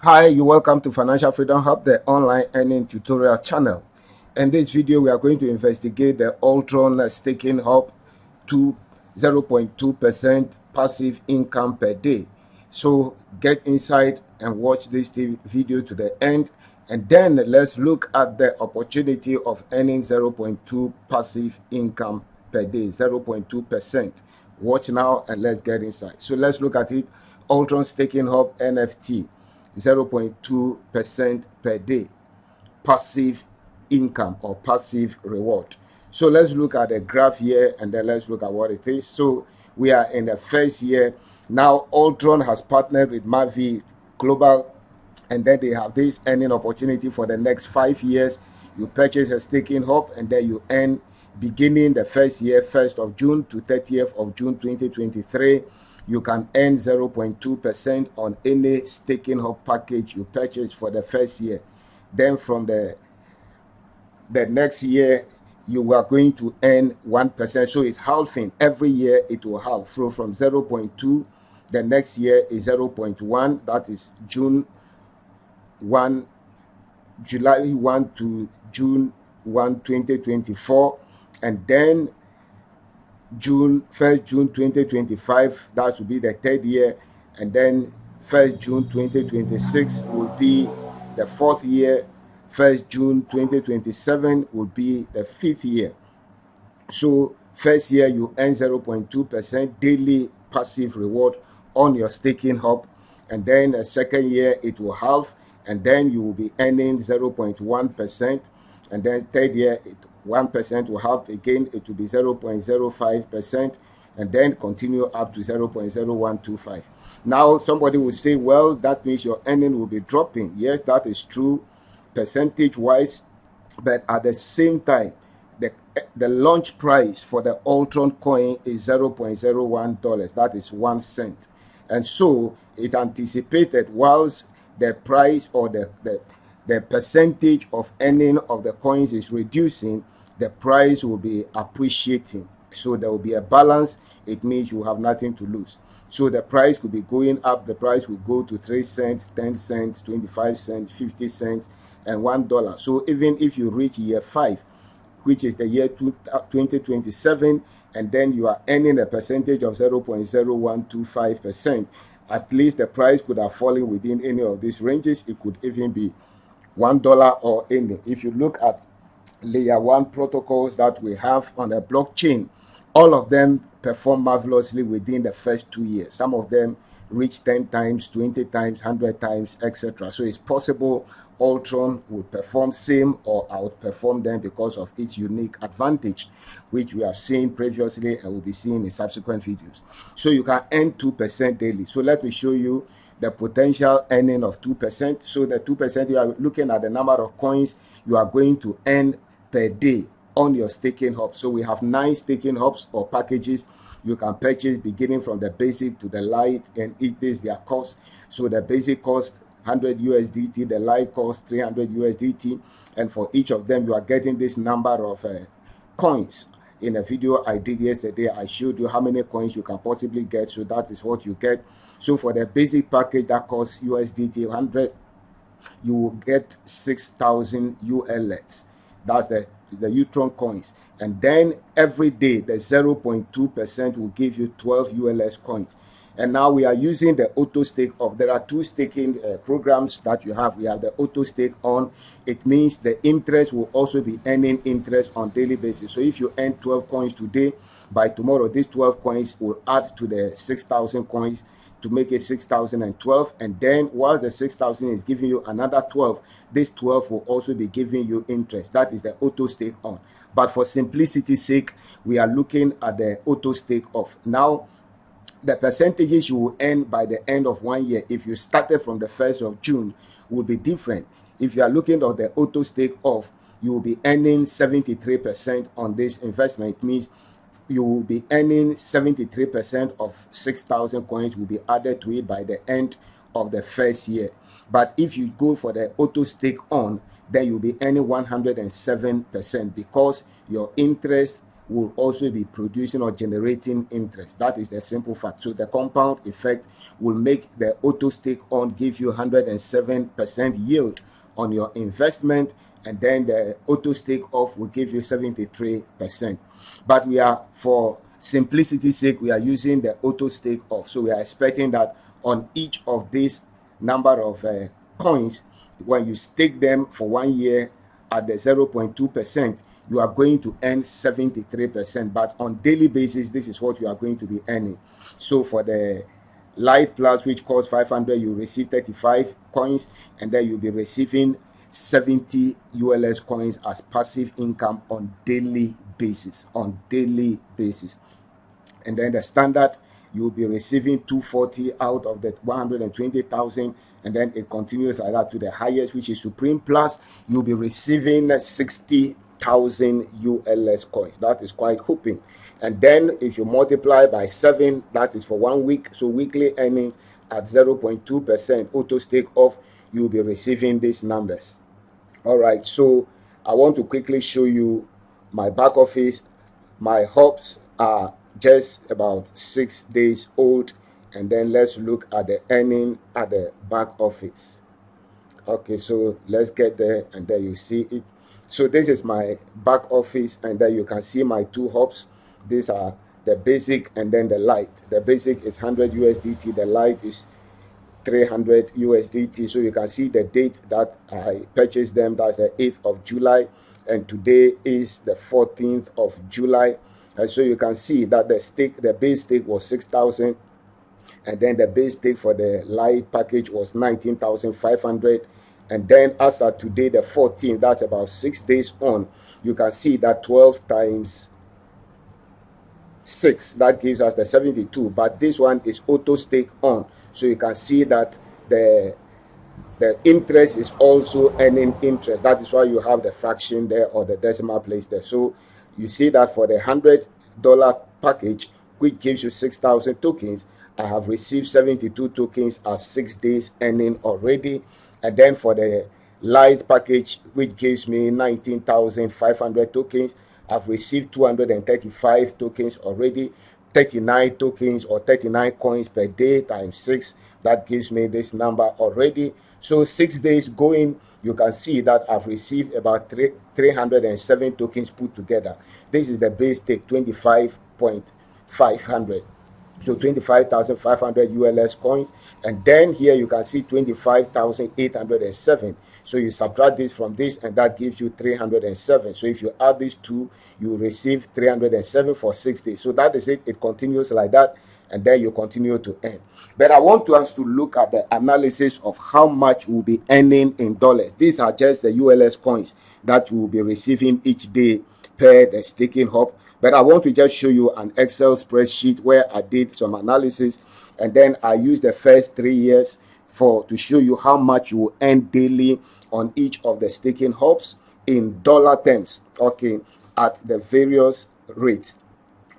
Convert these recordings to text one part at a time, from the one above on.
Hi, you welcome to Financial Freedom Hub, the online earning tutorial channel. In this video, we are going to investigate the Altron Staking Hub to 0.2% passive income per day. So get inside and watch this video to the end, and then let's look at the opportunity of earning 0.2 passive income per day, 0.2%. Watch now and let's get inside. So let's look at it. Altron Staking Hub NFT. 0.2% per day passive income or passive reward. So let's look at the graph here and then let's look at what it is. So we are in the first year now. Altron has partnered with Mavi Global, and then they have this earning opportunity for the next 5 years. You purchase a staking hub and then you earn beginning the first year, 1st of June to 30th of June 2023. You can earn 0.2% on any staking hub package you purchase for the first year. Then from the next year, you are going to earn 1%. So it's halving. Every year it will halve. So from 0.2, the next year is 0.1. That is July 1 to June 1, 2024. And then June 2025, that will be the third year, and then 1st June 2026 will be the fourth year, 1st June 2027 will be the fifth year. So first year you earn 0.2% daily passive reward on your staking hub, and then the second year it will halve, and then you will be earning 0.1%, and then third year 1% will have again, it will be 0.05%, and then continue up to 0.0125. Now somebody will say, well, that means your earning will be dropping. Yes, that is true percentage wise, but at the same time, the launch price for the Altron coin is $0.01. That is 1 cent. And so it anticipated, whilst the price or the percentage of earning of the coins is reducing, the price will be appreciating. So there will be a balance. It means you have nothing to lose. So the price could be going up. The price will go to 3 cents, 10 cents, 25 cents, 50 cents, and $1. So even if you reach year 5, which is the year 2027, and then you are earning a percentage of 0.0125%, at least the price could have fallen within any of these ranges. It could even be $1 or any. If you look at layer 1 protocols that we have on the blockchain, all of them perform marvelously within the first 2 years. Some of them reach 10 times, 20 times, 100 times, etc. So it's possible Altron will perform same or outperform them because of its unique advantage, which we have seen previously and will be seen in subsequent videos. So you can earn 2% daily. So let me show you the potential earning of 2%. So the 2%, you are looking at the number of coins you are going to earn per day on your staking hub. So we have 9 staking hubs or packages you can purchase, beginning from the basic to the light, and it is their cost. So the basic cost 100 USDT, the light cost 300 USDT, and for each of them you are getting this number of coins. In a video I did yesterday, I showed you how many coins you can possibly get, so that is what you get. So for the basic package that costs USDT 100, you will get 6,000 ULX. That's the Neutron coins. And then every day the 0.2% will give you 12 ULX coins. And now we are using the auto stake of, there are 2 staking programs that you have. We have the auto stake on. It means the interest will also be earning interest on daily basis. So if you earn 12 coins today, by tomorrow these 12 coins will add to the 6,000 coins to make it 6,012, and then while the 6,000 is giving you another 12, this 12 will also be giving you interest. That is the auto stake on. But for simplicity's sake, we are looking at the auto stake off. Now the percentages you will earn by the end of 1 year, if you started from the 1st of June, will be different. If you are looking at the auto stake off, you will be earning 73% on this investment. It means you will be earning 73% of 6,000 coins will be added to it by the end of the first year. But if you go for the auto stake on, then you'll be earning 107% because your interest will also be producing or generating interest. That is the simple fact. So the compound effect will make the auto stake on give you 107% yield on your investment, and then the auto stake off will give you 73%. But we are, for simplicity's sake, we are using the auto stake off. So we are expecting that on each of these number of coins, when you stake them for 1 year at the 0.2%, you are going to earn 73%. But on daily basis, this is what you are going to be earning. So for the Light Plus, which costs 500, you receive 35 coins, and then you'll be receiving 70 ULS coins as passive income on daily basis. And then the standard, you'll be receiving 240 out of the 120,000, and then it continues like that to the highest, which is Supreme Plus. You'll be receiving 60,000 ULS coins. That is quite hoping. And then if you multiply by 7, that is for 1 week. So weekly earnings at 0.2% auto stake off, you'll be receiving these numbers. All right, so I want to quickly show you my back office. My hops are just about 6 days old, and then let's look at the earning at the back office. Okay, so let's get there, and then you see it. So this is my back office, and then you can see my 2 hops. These are the basic and then the light. The basic is 100 USDT, the light is 300 USDT. So you can see the date that I purchased them, that's the 8th of July, and today is the 14th of July. And so you can see that the base stake was 6,000, and then the base stake for the light package was 19,500. And then as of today, the 14th, that's about 6 days on, you can see that 12 times 6, that gives us the 72. But this one is auto stake on, so you can see that the interest is also earning interest. That is why you have the fraction there, or the decimal place there. So you see that for the $100 package, which gives you 6,000 tokens, I have received 72 tokens as 6 days earning already. And then for the light package, which gives me 19,500 tokens, I've received 235 tokens already. 39 tokens or 39 coins per day times 6, that gives me this number already. So 6 days going, you can see that I've received about 307 tokens put together. This is the base stake, 25,500. So 25,500 ULS coins. And then here you can see 25,807. So you subtract this from this, and that gives you 307. So if you add these two, you receive 307 for 6 days. So that is it. It continues like that, and then you continue to earn. But I want us to look at the analysis of how much we'll be earning in dollars. These are just the ULS coins that you will be receiving each day per the staking hub. But I want to just show you an Excel spreadsheet where I did some analysis, and then I used the first 3 years to show you how much you will earn daily on each of the staking hubs in dollar terms, okay, at the various rates.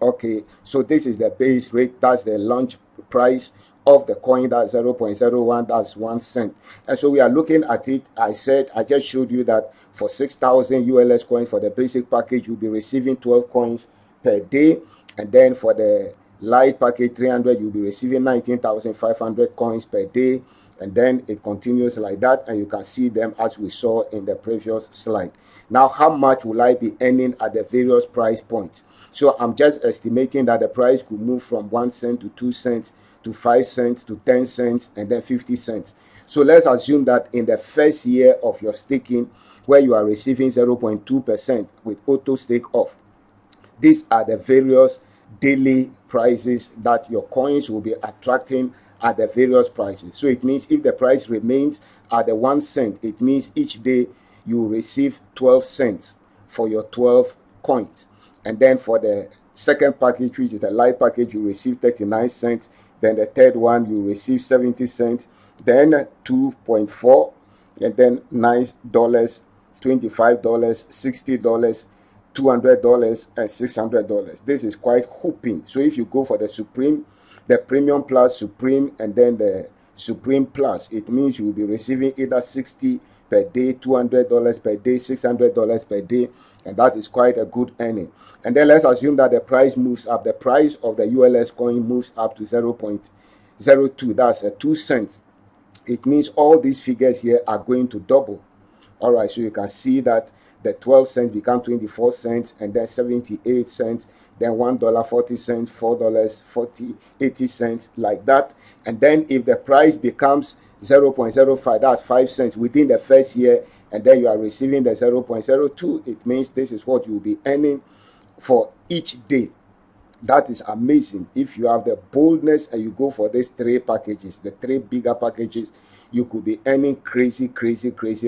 Okay, so this is the base rate, that's the launch price of the coin, that's 0.01, that's 1 cent. And so we are looking at it. I just showed you that for 6,000 ULS coins for the basic package, you'll be receiving 12 coins per day, and then for the light package 300, you'll be receiving 19,500 coins per day, and then it continues like that, and you can see them as we saw in the previous slide. Now, how much will I be earning at the various price points? So I'm just estimating that the price could move from 1 cent to 2 cents to 5 cents to 10 cents and then 50 cents. So let's assume that in the first year of your staking, where you are receiving 0.2% with auto stake off, these are the various daily prices that your coins will be attracting at the various prices. So it means if the price remains at the 1 cent, it means each day you will receive 12 cents for your 12 coins. And then for the second package, which is the light package, you receive 39 cents. Then the third one, you receive 70 cents. Then 2.4, and then $9, $25, $60, $200, and $600. This is quite whooping. So if you go for the Supreme, the Premium Plus, Supreme, and then the Supreme Plus, it means you will be receiving either 60 per day, $200 per day, $600 per day, and that is quite a good earning. And then let's assume that the price moves up. The price of the ULS coin moves up to 0.02, that's a 2 cents. It means all these figures here are going to double. All right, so you can see that the 12 cents become 24 cents, and then 78 cents, then $1.40, $4.40, 80 cents, like that. And then if the price becomes 0.05, that's 5 cents within the first year, and then you are receiving the 0.02, it means this is what you will be earning for each day. That is amazing. If you have the boldness and you go for these 3 packages, the 3 bigger packages, you could be earning crazy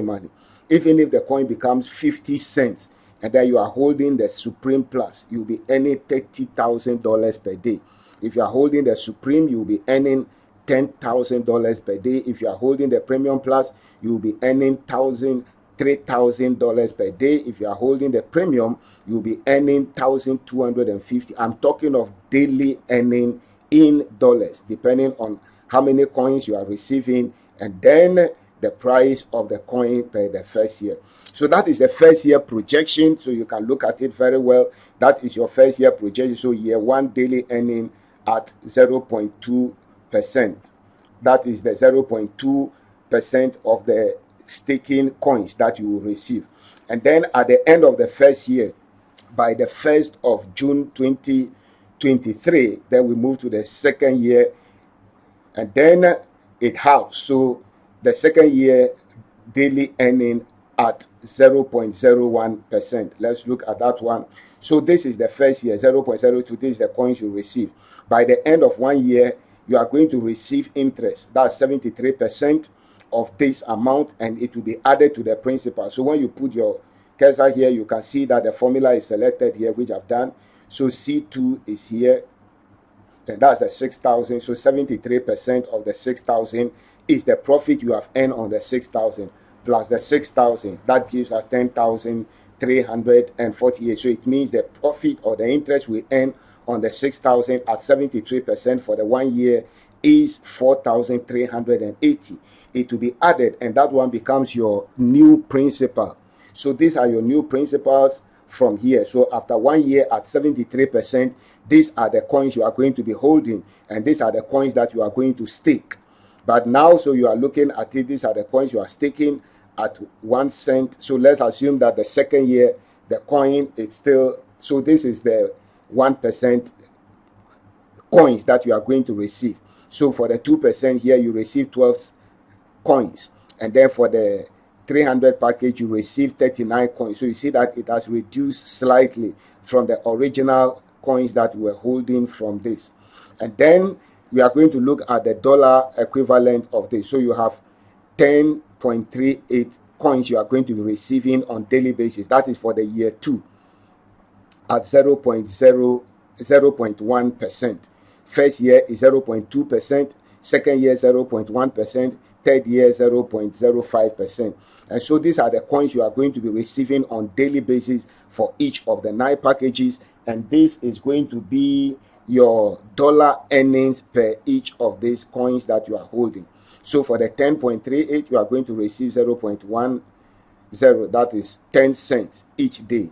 money. Even if the coin becomes 50 cents and then you are holding the Supreme Plus, you'll be earning $30,000 per day. If you are holding the Supreme, you'll be earning $10,000 per day. If you are holding the Premium Plus, you'll be earning $3,000 per day. If you are holding the Premium, you'll be earning $1,250. I'm talking of daily earning in dollars, depending on how many coins you are receiving, and then the price of the coin per the first year. So that is the first year projection, so you can look at it very well. That is your first year projection. So year 1 daily earning at 0.2%. That is the 0.2% of the staking coins that you will receive. And then at the end of the first year, by the 1st of June 2023, then we move to the second year, and then it halves. So the second year daily earning at 0.01%. Let's look at that one. So this is the first year, 0.02. This is the coins you receive. By the end of 1 year, you are going to receive interest. That's 73% of this amount, and it will be added to the principal. So when you put your cursor here, you can see that the formula is selected here, which I've done. So C2 is here, and that's the 6,000. So 73% of the 6,000 is the profit you have earned on the 6,000 plus the 6,000. That gives us 10,348. So it means the profit or the interest we earn on the 6,000 at 73% for the 1 year is 4,380. It will be added, and that one becomes your new principal. So these are your new principals from here. So after 1 year at 73%, these are the coins you are going to be holding, and these are the coins that you are going to stake. But now, so you are looking at it, these are the coins you are staking at 1 cent. So let's assume that the second year, the coin is still, so this is the 1% coins that you are going to receive. So for the 2% here, you receive 12 coins. And then for the 300 package, you receive 39 coins. So you see that it has reduced slightly from the original coins that we were holding from this. And then we are going to look at the dollar equivalent of this. So you have 10.38 coins you are going to be receiving on daily basis. That is for the year 2 at 0.1%. First year is 0.2%, second year 0.1%, third year 0.05%. And so these are the coins you are going to be receiving on daily basis for each of the 9 packages, and this is going to be your dollar earnings per each of these coins that you are holding. So for the 10.38, you are going to receive 0.10, that is 10 cents each day.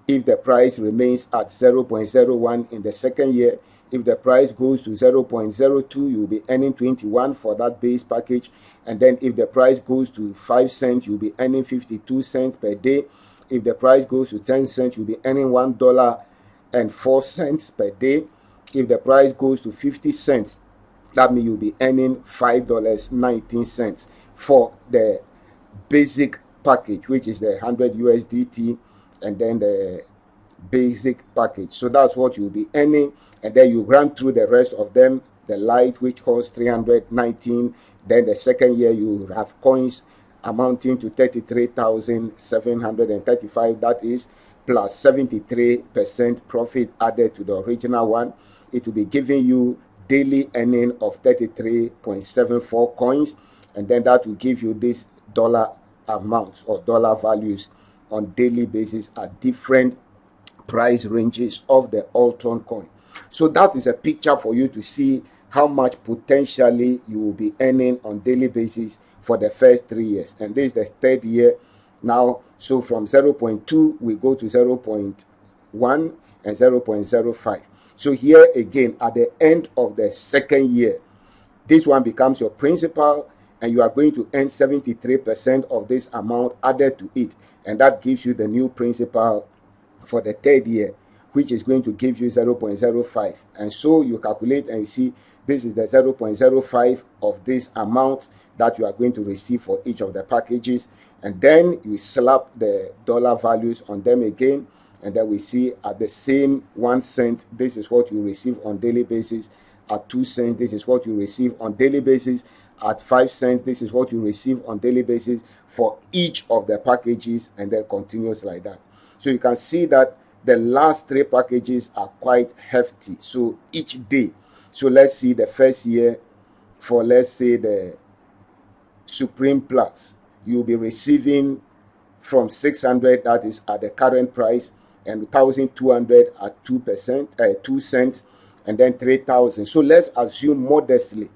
If the price remains at 0.01 in the second year, if the price goes to 0.02, you'll be earning 21 for that base package. And then if the price goes to 5 cents, you'll be earning 52 cents per day. If the price goes to 10 cents, you'll be earning $1.04 per day. If the price goes to 50 cents, that means you'll be earning $5.19 for the basic package, which is the 100 USDT, and then the basic package. So that's what you'll be earning. And then you run through the rest of them. The light, which costs 319. Then the second year you have coins amounting to 33,735. That is plus 73% profit added to the original one. It will be giving you daily earning of 33.74 coins, and then that will give you this dollar amounts or dollar values on daily basis at different price ranges of the Ultron coin. So that is a picture for you to see how much potentially you will be earning on daily basis for the first 3 years. And this is the third year now. So from 0.2 we go to 0.1 and 0.05. So here again, at the end of the second year, This one becomes your principal, and you are going to earn 73% of this amount added to it, and that gives you the new principal for the third year, which is going to give you 0.05. And so you calculate and you see this is the 0.05 of this amount that you are going to receive for each of the packages. And then you slap the dollar values on them again, and then we see at the same 1 cent, this is what you receive on daily basis. At 2 cents, this is what you receive on daily basis. At 5 cents, this is what you receive on daily basis for each of the packages, and then continues like that. So you can see that the last 3 packages are quite hefty. So each day, so let's see the first year for, let's say, the Supreme Plus, you'll be receiving from 600, that is at the current price, and 1,200 at 2 cents, and then 3,000. So let's assume modestly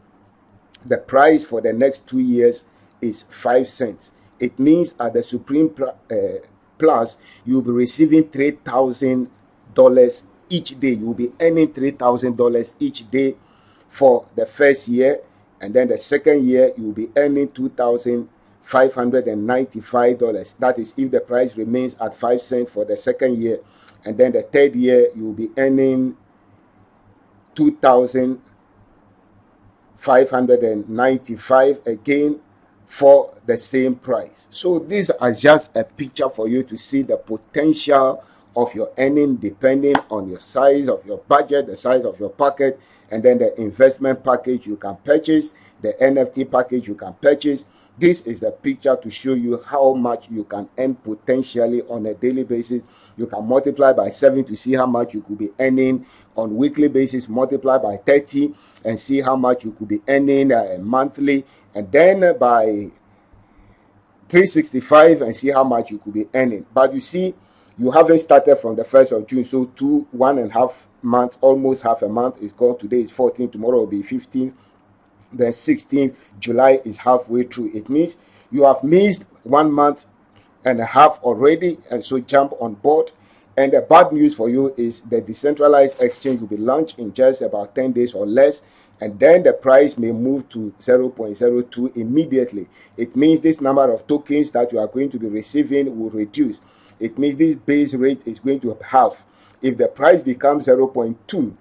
the price for the next 2 years is 5 cents. It means at the Supreme Plus, you'll be receiving $3,000 each day. You'll be earning $3,000 each day for the first year, and then the second year you'll be earning $2,595. That is if the price remains at 5 cents for the second year, and then the third year you'll be earning $2,595 again for the same price. So these are just a picture for you to see the potential of your earning depending on your size of your budget, the size of your pocket, and then the investment package you can purchase, the NFT package you can purchase. This is the picture to show you how much you can earn potentially on a daily basis. You can multiply by 7 to see how much you could be earning on weekly basis, multiply by 30 and see how much you could be earning monthly, and then by 365 and see how much you could be earning. But you see, you haven't started from the 1st of June, so 1.5 months, almost half a month is gone. Today is 14, tomorrow will be 15, then 16th July is halfway through. It means you have missed 1.5 months already, and so jump on board. And the bad news for you is the decentralized exchange will be launched in just about 10 days or less, and then the price may move to 0.02 immediately. It means this number of tokens that you are going to be receiving will reduce. It means this base rate is going to halve. If the price becomes 0.2,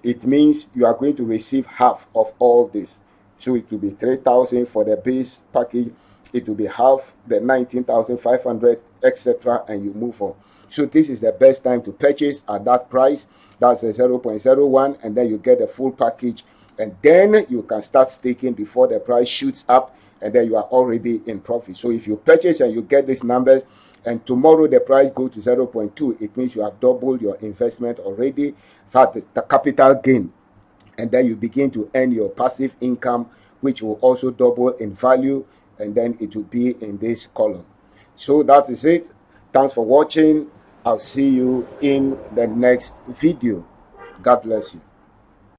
it means you are going to receive half of all this. So it will be 3,000 for the base package, it will be half the 19,500, etc., and you move on. So this is the best time to purchase at that price. That's a 0.01, and then you get the full package, and then you can start staking before the price shoots up, and then you are already in profit. So if you purchase and you get these numbers, and tomorrow the price goes to 0.2, it means you have doubled your investment already. That is the capital gain, and then you begin to earn your passive income, which will also double in value, and then it will be in this column. So that is it. Thanks for watching. I'll see you in the next video. God bless you.